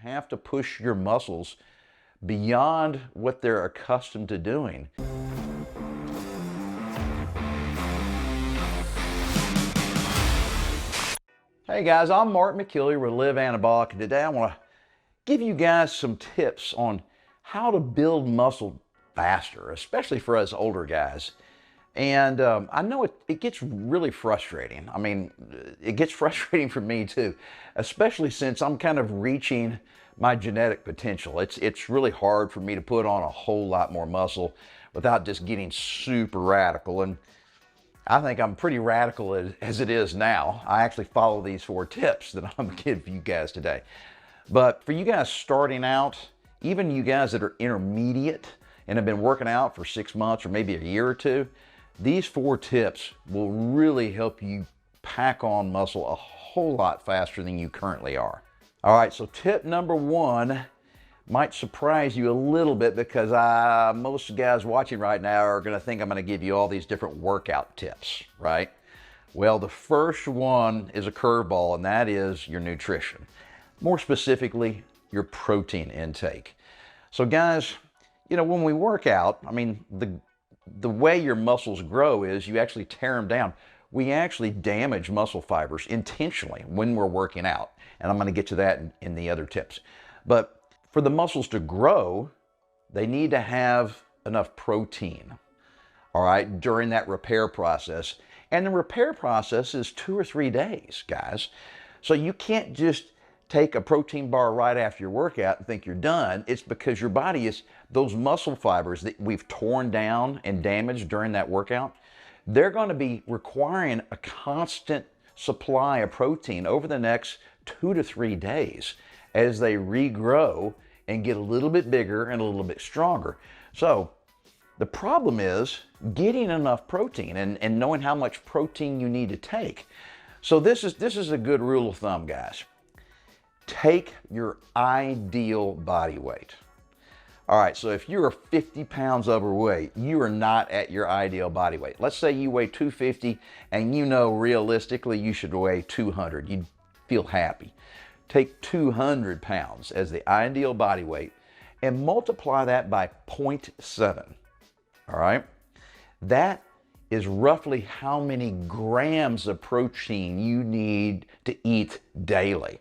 have to push your muscles beyond what they're accustomed to doing. Hey guys, I'm Mark McKillier with Live Anabolic, and today I want to give you guys some tips on how to build muscle faster, especially for us older guys. And I know it gets really frustrating. I mean, it gets frustrating for me too, especially since I'm kind of reaching my genetic potential. It's really hard for me to put on a whole lot more muscle without just getting super radical. And I think I'm pretty radical as it is now. I actually follow these 4 tips that I'm gonna give you guys today. But for you guys starting out, even you guys that are intermediate and have been working out for 6 months or maybe a year or 2, these 4 tips will really help you pack on muscle a whole lot faster than you currently are. All right, so tip number 1 might surprise you a little bit because most guys watching right now are going to think I'm going to give you all these different workout tips, right? Well, the first one is a curveball, and that is your nutrition. More specifically, your protein intake. So guys, you know, when we work out, I mean, the way your muscles grow is you actually tear them down. We actually damage muscle fibers intentionally when we're working out. And I'm going to get to that in the other tips. But for the muscles to grow, they need to have enough protein, all right, during that repair process. And the repair process is 2 or 3 days, guys. So you can't just take a protein bar right after your workout and think you're done. It's because your body is, those muscle fibers that we've torn down and damaged during that workout, they're going to be requiring a constant supply of protein over the next 2 to 3 days as they regrow and get a little bit bigger and a little bit stronger. So the problem is getting enough protein and knowing how much protein you need to take. So this is a good rule of thumb, guys. Take your ideal body weight. All right, so if you're 50 pounds overweight, you are not at your ideal body weight. Let's say you weigh 250 and you know realistically you should weigh 200. You'd feel happy. Take 200 pounds as the ideal body weight and multiply that by 0.7, all right? That is roughly how many grams of protein you need to eat daily.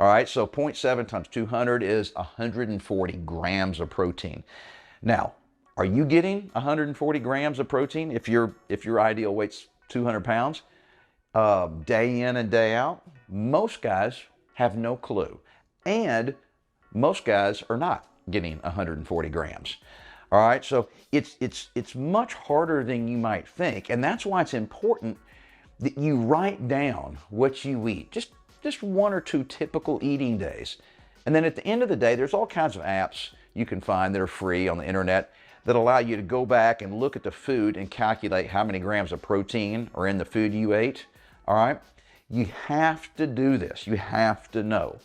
All right, so 0.7 times 200 is 140 grams of protein. Now, are you getting 140 grams of protein if your ideal weight's 200 pounds, day in and day out? Most guys have no clue. And most guys are not getting 140 grams. All right, so it's much harder than you might think. And that's why it's important that you write down what you eat. Just 1 or 2 typical eating days. And then at the end of the day, there's all kinds of apps you can find that are free on the internet that allow you to go back and look at the food and calculate how many grams of protein are in the food you ate. All right. You have to do this. You have to know.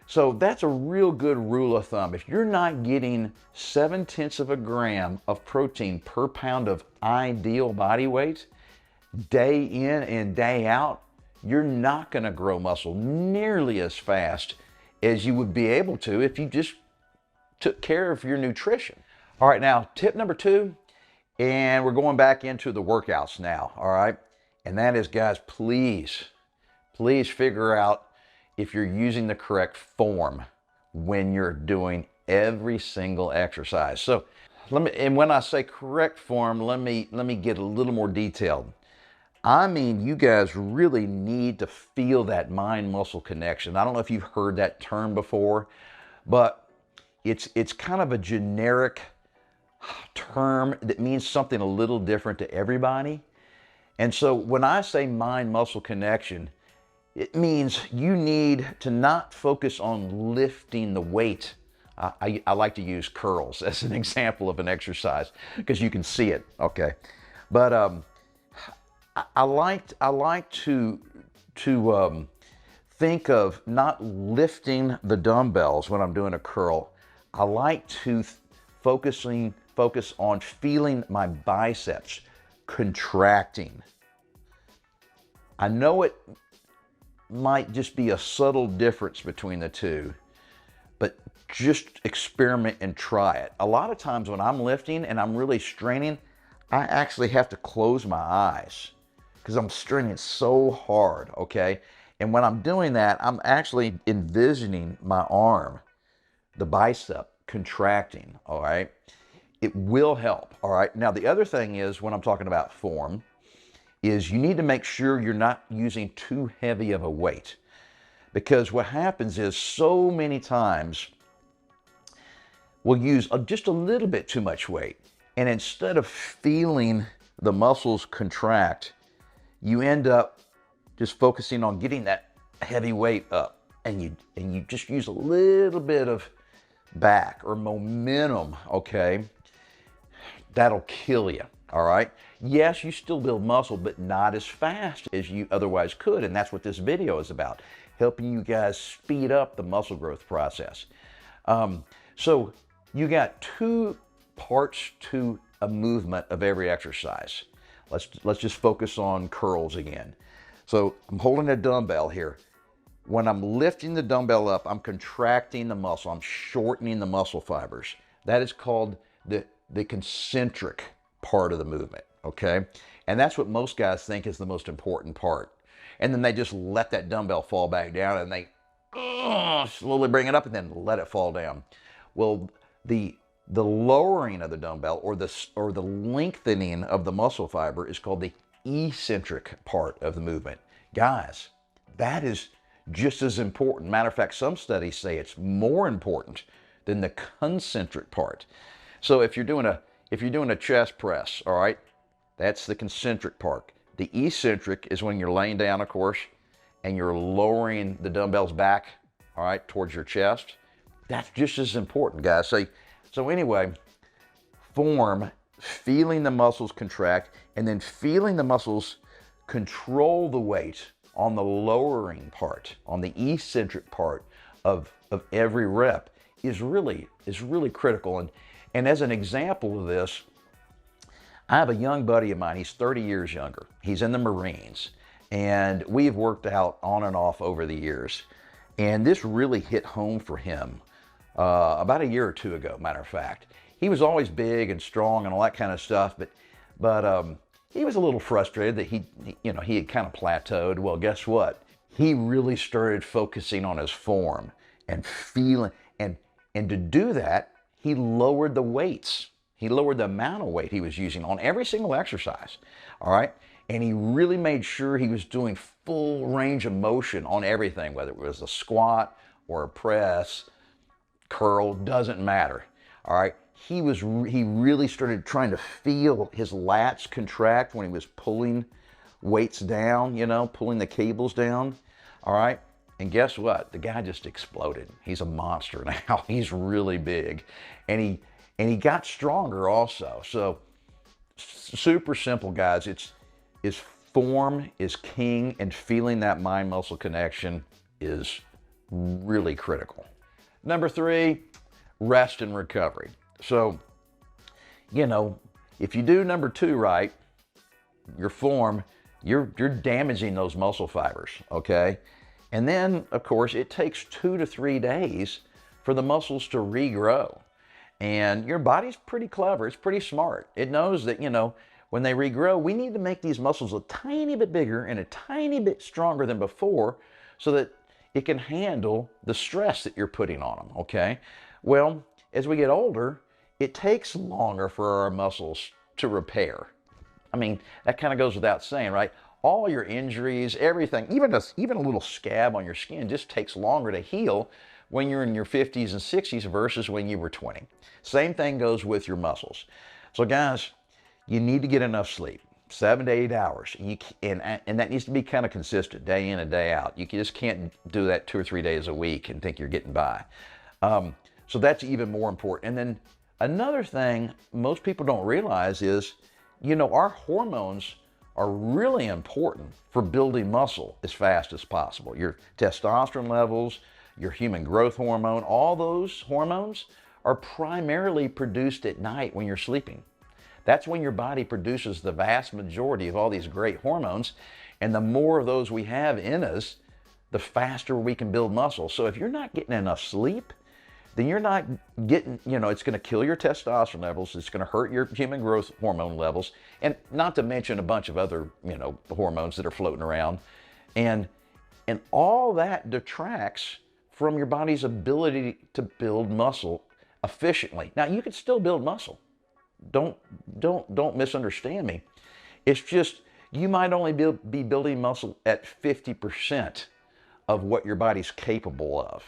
So that's a real good rule of thumb. If you're not getting 0.7 of a gram of protein per pound of ideal body weight, day in and day out, you're not going to grow muscle nearly as fast as you would be able to if you just took care of your nutrition. All right, now tip number 2, and we're going back into the workouts now, all right? And that is, guys, please figure out if you're using the correct form when you're doing every single exercise. So and when I say correct form, let me get a little more detailed. I mean, you guys really need to feel that mind-muscle connection. I don't know if you've heard that term before, but it's kind of a generic term that means something a little different to everybody. And so when I say mind-muscle connection, it means you need to not focus on lifting the weight. I like to use curls as an example of an exercise because you can see it, okay? But I like to think of not lifting the dumbbells when I'm doing a curl. I like to focus on feeling my biceps contracting. I know it might just be a subtle difference between the two, but just experiment and try it. A lot of times when I'm lifting and I'm really straining, I actually have to close my eyes because I'm straining so hard, okay? And when I'm doing that, I'm actually envisioning my arm, the bicep, contracting, all right? It will help, all right? Now, the other thing is, when I'm talking about form, is you need to make sure you're not using too heavy of a weight. Because what happens is, so many times we'll use just a little bit too much weight. And instead of feeling the muscles contract, you end up just focusing on getting that heavy weight up. And you just use a little bit of back or momentum, okay? That'll kill you, all right? Yes, you still build muscle, but not as fast as you otherwise could. And that's what this video is about, helping you guys speed up the muscle growth process. So you got two parts to a movement of every exercise. Let's just focus on curls again. So I'm holding a dumbbell here. When I'm lifting the dumbbell up, I'm contracting the muscle. I'm shortening the muscle fibers. That is called the concentric part of the movement, okay? And that's what most guys think is the most important part. And then they just let that dumbbell fall back down, and they slowly bring it up and then let it fall down. Well, the lowering of the dumbbell or the lengthening of the muscle fiber is called the eccentric part of the movement. Guys, that is just as important. Matter of fact, some studies say it's more important than the concentric part. So if you're doing a chest press, all right, that's the concentric part. The eccentric is when you're laying down, of course, and you're lowering the dumbbells back, all right, towards your chest. That's just as important, guys. So anyway, form, feeling the muscles contract, and then feeling the muscles control the weight on the lowering part, on the eccentric part of every rep is really critical. And as an example of this, I have a young buddy of mine. He's 30 years younger. He's in the Marines, and we've worked out on and off over the years. And this really hit home for him about a year or two ago, matter of fact. He was always big and strong and all that kind of stuff, but he was a little frustrated that he had kind of plateaued. Well, guess what? He really started focusing on his form and feeling, and to do that, he lowered the weights. He lowered the amount of weight he was using on every single exercise, all right? And he really made sure he was doing full range of motion on everything, whether it was a squat or a press, curl, doesn't matter, all right? He really started trying to feel his lats contract when he was pulling weights down, pulling the cables down, all right? And guess what? The guy just exploded. He's a monster now. He's really big. And he got stronger also. So super simple, guys. It's form is king, and feeling that mind-muscle connection is really critical. Number 3, rest and recovery. So, if you do number 2 right, your form, you're damaging those muscle fibers, okay? And then, of course, it takes 2 to 3 days for the muscles to regrow. And your body's pretty clever. It's pretty smart. It knows that, when they regrow, we need to make these muscles a tiny bit bigger and a tiny bit stronger than before so that it can handle the stress that you're putting on them, okay? Well, as we get older, it takes longer for our muscles to repair. I mean, that kind of goes without saying, right? All your injuries, everything, even a little scab on your skin just takes longer to heal when you're in your 50s and 60s versus when you were 20. Same thing goes with your muscles. So guys, you need to get enough sleep, 7 to 8 hours. And that needs to be kind of consistent, day in and day out. You just can't do that 2 or 3 days a week and think you're getting by. So that's even more important. And then another thing most people don't realize is, our hormones are really important for building muscle as fast as possible. Your testosterone levels, your human growth hormone, all those hormones are primarily produced at night when you're sleeping. That's when your body produces the vast majority of all these great hormones. And the more of those we have in us, the faster we can build muscle. So if you're not getting enough sleep, then you're not getting, it's going to kill your testosterone levels. It's going to hurt your human growth hormone levels, and not to mention a bunch of other, hormones that are floating around. And all that detracts from your body's ability to build muscle efficiently. Now, you can still build muscle. Don't misunderstand me. It's just you might only be building muscle at 50% of what your body's capable of.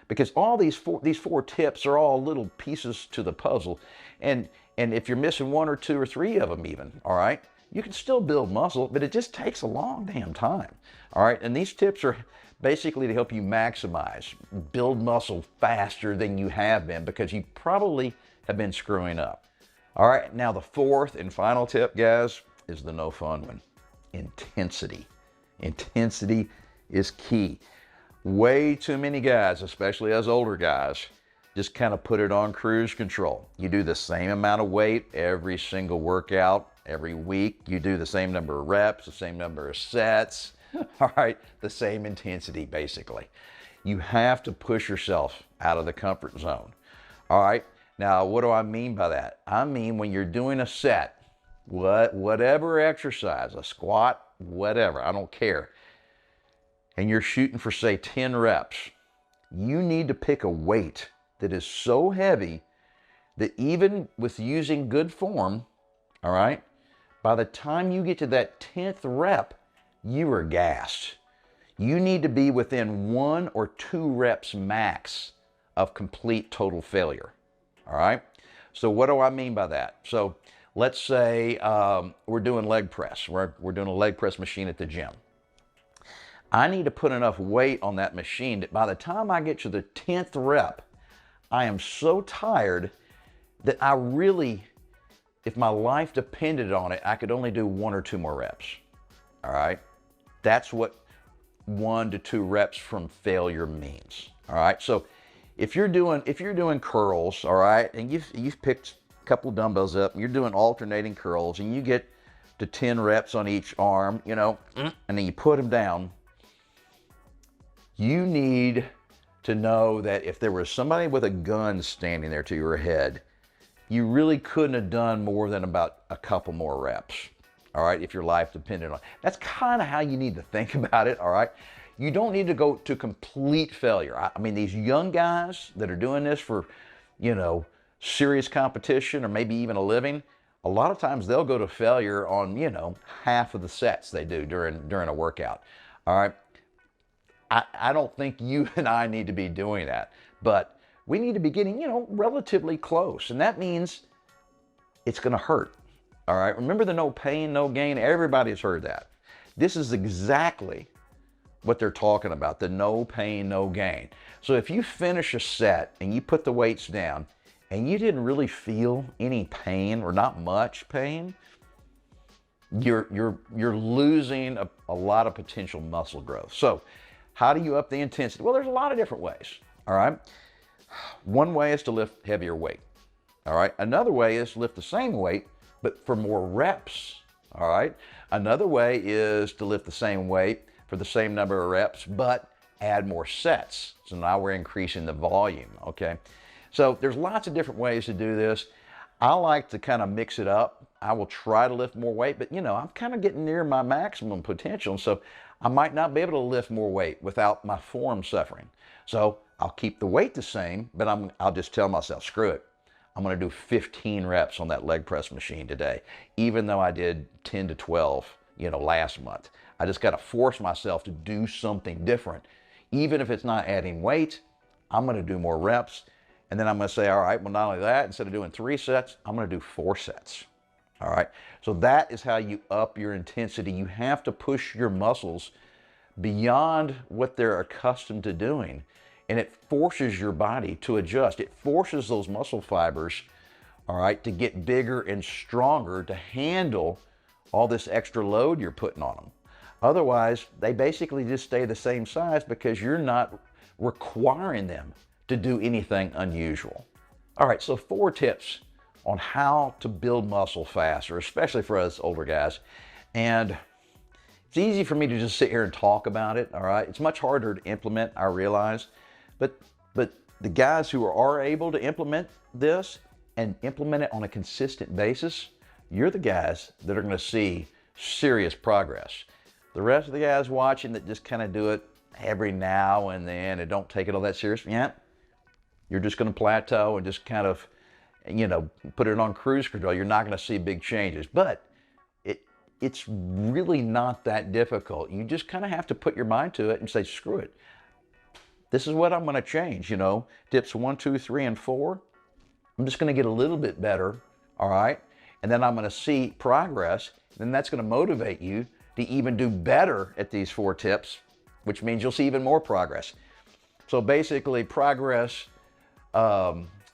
Because all these four tips are all little pieces to the puzzle. And if you're missing one or two or three of them even, all right, you can still build muscle, but it just takes a long damn time. All right, and these tips are basically to help you maximize, build muscle faster than you have been, because you probably have been screwing up. All right, now the fourth and final tip, guys, is the no fun one. Intensity. Intensity is key. Way too many guys, especially us older guys, just kind of put it on cruise control. You do the same amount of weight every single workout, every week. You do the same number of reps, the same number of sets, all right, the same intensity, basically. You have to push yourself out of the comfort zone, all right? Now, what do I mean by that? I mean, when you're doing a set, whatever exercise, a squat, whatever, I don't care, and you're shooting for, say, 10 reps, you need to pick a weight that is so heavy that even with using good form, all right, by the time you get to that 10th rep, you are gassed. You need to be within 1 or 2 reps max of complete total failure, all right? So what do I mean by that? So let's say we're doing leg press. We're doing a leg press machine at the gym. I need to put enough weight on that machine that by the time I get to the 10th rep, I am so tired that I really, if my life depended on it, I could only do 1 or 2 more reps. All right? That's what 1 to 2 reps from failure means. All right? So if you're doing curls, all right, and you've picked a couple dumbbells up, and you're doing alternating curls, and you get to 10 reps on each arm, and then you put them down, you need to know that if there was somebody with a gun standing there to your head, you really couldn't have done more than about a couple more reps, all right, if your life depended on it. That's kind of how you need to think about it, all right? You don't need to go to complete failure. I mean, these young guys that are doing this for, serious competition or maybe even a living, a lot of times they'll go to failure on, half of the sets they do during a workout, all right? I don't think you and I need to be doing that, but we need to be getting, relatively close. And that means it's going to hurt. All right. Remember the no pain, no gain. Everybody's heard that. This is exactly what they're talking about. The no pain, no gain. So if you finish a set and you put the weights down and you didn't really feel any pain or not much pain, you're losing a lot of potential muscle growth. So how do you up the intensity? Well, there's a lot of different ways, all right? One way is to lift heavier weight, all right? Another way is to lift the same weight, but for more reps, all right? Another way is to lift the same weight for the same number of reps, but add more sets. So now we're increasing the volume, okay? So there's lots of different ways to do this. I like to kind of mix it up. I will try to lift more weight, but I'm kind of getting near my maximum potential. So I might not be able to lift more weight without my form suffering. So I'll keep the weight the same, but I'll just tell myself, screw it. I'm going to do 15 reps on that leg press machine today, even though I did 10 to 12, last month. I just got to force myself to do something different. Even if it's not adding weight, I'm going to do more reps. And then I'm going to say, all right, well, not only that, instead of doing 3 sets, I'm going to do 4 sets. All right. So that is how you up your intensity. You have to push your muscles beyond what they're accustomed to doing. And it forces your body to adjust. It forces those muscle fibers, all right, to get bigger and stronger to handle all this extra load you're putting on them. Otherwise, they basically just stay the same size because you're not requiring them to do anything unusual. All right, so 4 tips on how to build muscle faster, especially for us older guys. And It's easy for me to just sit here and talk about it, all right? It's much harder to implement, I realize. But the guys who are able to implement this and implement it on a consistent basis, you're the guys that are going to see serious progress. The rest of the guys watching that just kind of do it every now and then and don't take it all that serious, yeah, you're just going to plateau and just kind of, put it on cruise control. You're not going to see big changes. But it's really not that difficult. You just kind of have to put your mind to it and say, screw it. This is what I'm going to change, Tips 1, 2, 3, and 4. I'm just going to get a little bit better, all right? And then I'm going to see progress. Then that's going to motivate you to even do better at these 4 tips, which means you'll see even more progress. So basically, progress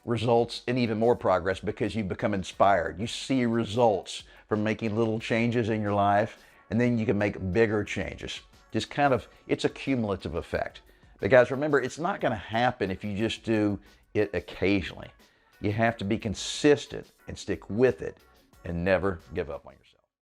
results in even more progress because you become inspired. You see results from making little changes in your life, and then you can make bigger changes. Just kind of, it's a cumulative effect. But guys, remember, it's not going to happen if you just do it occasionally. You have to be consistent and stick with it and never give up on yourself.